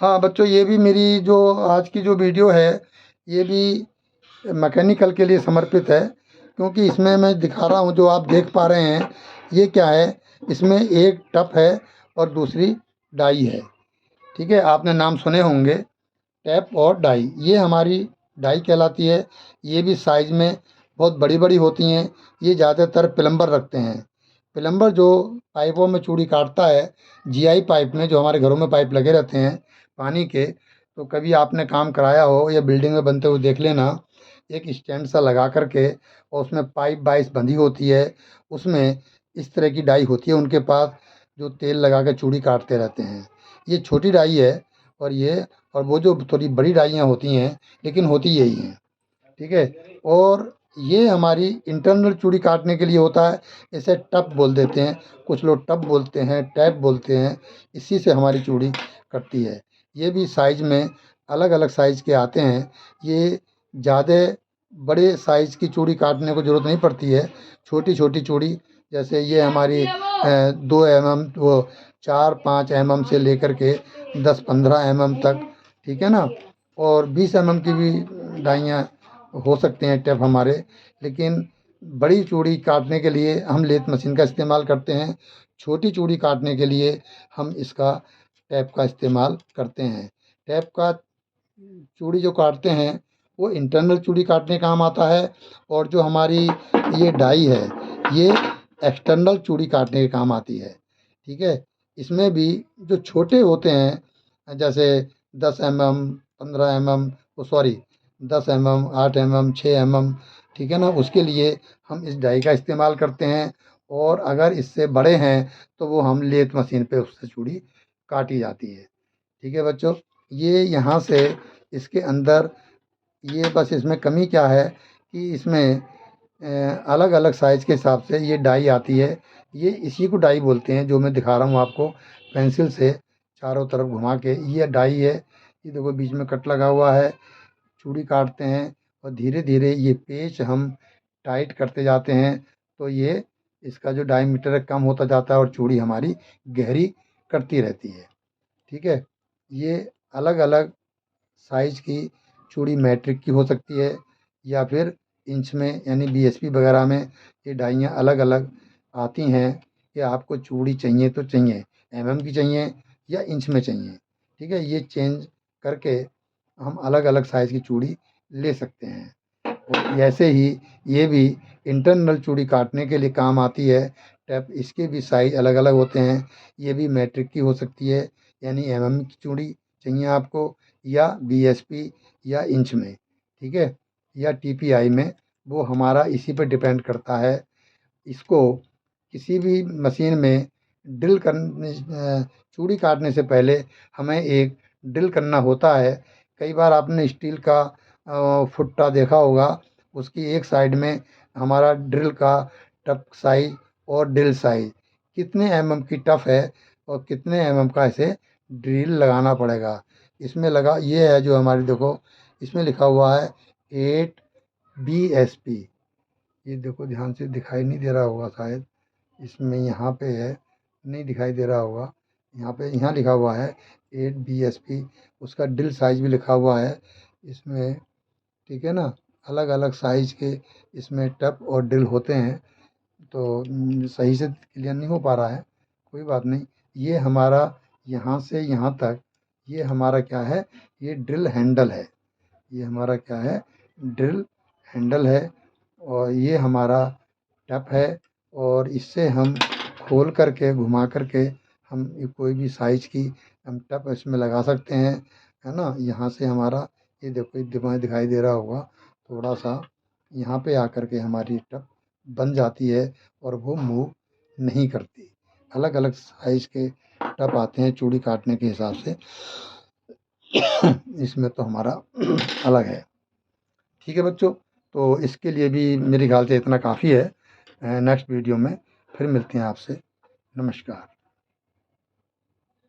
हाँ बच्चों, ये भी मेरी जो आज की जो वीडियो है, ये भी मैकेनिकल के लिए समर्पित है, क्योंकि इसमें मैं दिखा रहा हूँ जो आप देख पा रहे हैं, ये क्या है, इसमें एक टप है और दूसरी डाई है। ठीक है, आपने नाम सुने होंगे टैप और डाई, ये हमारी डाई कहलाती है। ये भी साइज में बहुत बड़ी बड़ी होती हैं। ये ज़्यादातर प्लम्बर रखते हैं। प्लम्बर जो पाइपों में चूड़ी काटता है, जीआई पाइप में, जो हमारे घरों में पाइप लगे रहते हैं पानी के, तो कभी आपने काम कराया हो या बिल्डिंग में बनते हुए देख लेना, एक स्टैंड सा लगा करके और उसमें पाइप बाइस बंधी होती है, उसमें इस तरह की डाई होती है उनके पास, जो तेल लगा कर चूड़ी काटते रहते हैं। ये छोटी डाई है, और ये और वो जो थोड़ी बड़ी डाइयाँ होती हैं, लेकिन होती यही हैं। ठीक है, और ये हमारी इंटरनल चूड़ी काटने के लिए होता है। इसे टप बोल देते हैं, कुछ लोग टप बोलते हैं, टैप बोलते हैं। इसी से हमारी चूड़ी कटती है। ये भी साइज में अलग अलग साइज के आते हैं। ये ज़्यादा बड़े साइज की चूड़ी काटने को ज़रूरत नहीं पड़ती है। छोटी छोटी चूड़ी, जैसे ये हमारी 2 mm, वो 4-5 mm से लेकर के 10-15 mm तक, ठीक है ना, और 20 mm की भी डाइयाँ हो सकते हैं टैप हमारे। लेकिन बड़ी चूड़ी काटने के लिए हम लेथ मशीन का इस्तेमाल करते हैं। छोटी चूड़ी काटने के लिए हम इसका टैप का इस्तेमाल करते हैं। टैप का चूड़ी जो काटते हैं वो इंटरनल चूड़ी काटने काम आता है, और जो हमारी ये डाई है, ये एक्सटर्नल चूड़ी काटने के काम आती है। ठीक है, इसमें भी जो छोटे होते हैं, जैसे 10 mm, 15 mm, oh sorry 10 mm, 8 mm, 6 mm, ठीक है ना, उसके लिए हम इस डाई का इस्तेमाल करते हैं। और अगर इससे बड़े हैं तो वो हम लेथ मशीन पे उससे चूड़ी काटी जाती है। ठीक है बच्चों, ये यहाँ से इसके अंदर, ये बस इसमें कमी क्या है कि इसमें अलग अलग साइज़ के हिसाब से ये डाई आती है। ये इसी को डाई बोलते हैं, जो मैं दिखा रहा हूँ आपको पेंसिल से चारों तरफ घुमा के, ये डाई है। ये देखो बीच में कट लगा हुआ है। चूड़ी काटते हैं और धीरे धीरे ये पेच हम टाइट करते जाते हैं, तो ये इसका जो डायमीटर है कम होता जाता है और चूड़ी हमारी गहरी कटती रहती है। ठीक है, ये अलग अलग साइज़ की चूड़ी मैट्रिक की हो सकती है, या फिर इंच में, यानी बीएसपी वगैरह में ये डाइयाँ अलग अलग आती हैं कि आपको चूड़ी चाहिए तो चाहिए एमएम की चाहिए या इंच में चाहिए। ठीक है, ये चेंज करके हम अलग अलग साइज़ की चूड़ी ले सकते हैं। और ऐसे ही ये भी इंटरनल चूड़ी काटने के लिए काम आती है। टैप, इसके भी साइज़ अलग अलग होते हैं। ये भी मैट्रिक की हो सकती है, यानी एमएम की चूड़ी चाहिए आपको, या बीएसपी या इंच में, ठीक है, या टीपीआई में, वो हमारा इसी पे डिपेंड करता है। इसको किसी भी मशीन में ड्रिल करने चूड़ी काटने से पहले हमें एक ड्रिल करना होता है। कई बार आपने स्टील का फुट्टा देखा होगा, उसकी एक साइड में हमारा ड्रिल का टप साइज और ड्रिल साइज, कितने एमएम की टफ है और कितने एमएम का इसे ड्रिल लगाना पड़ेगा। इसमें लगा ये है जो हमारी, देखो इसमें लिखा हुआ है 8 BSP। ये देखो ध्यान से, दिखाई नहीं दे रहा होगा शायद, इसमें यहाँ पे है, नहीं दिखाई दे रहा होगा, यहाँ पे यहाँ लिखा हुआ है 8 BSP। उसका ड्रिल साइज भी लिखा हुआ है इसमें। ठीक है ना, अलग अलग साइज के इसमें टप और ड्रिल होते हैं। तो सही से क्लियर नहीं हो पा रहा है, कोई बात नहीं। ये हमारा यहाँ से यहाँ तक, ये हमारा क्या है, ये ड्रिल हैंडल है। ये हमारा क्या है, ड्रिल हैंडल है। और ये हमारा टप है, और इससे हम खोल करके घुमा करके हम कोई भी साइज की हम टप इसमें लगा सकते हैं, है ना। यहाँ से हमारा, ये देखो ये दिखाई दे रहा होगा थोड़ा सा, यहाँ पे आकर के हमारी टप बन जाती है और वो मूव नहीं करती। अलग अलग साइज के टप आते हैं चूड़ी काटने के हिसाब से। इसमें तो हमारा अलग है। ठीक है बच्चों, तो इसके लिए भी मेरे ख्याल से इतना काफ़ी है। नेक्स्ट वीडियो में फिर मिलते हैं आपसे। नमस्कार।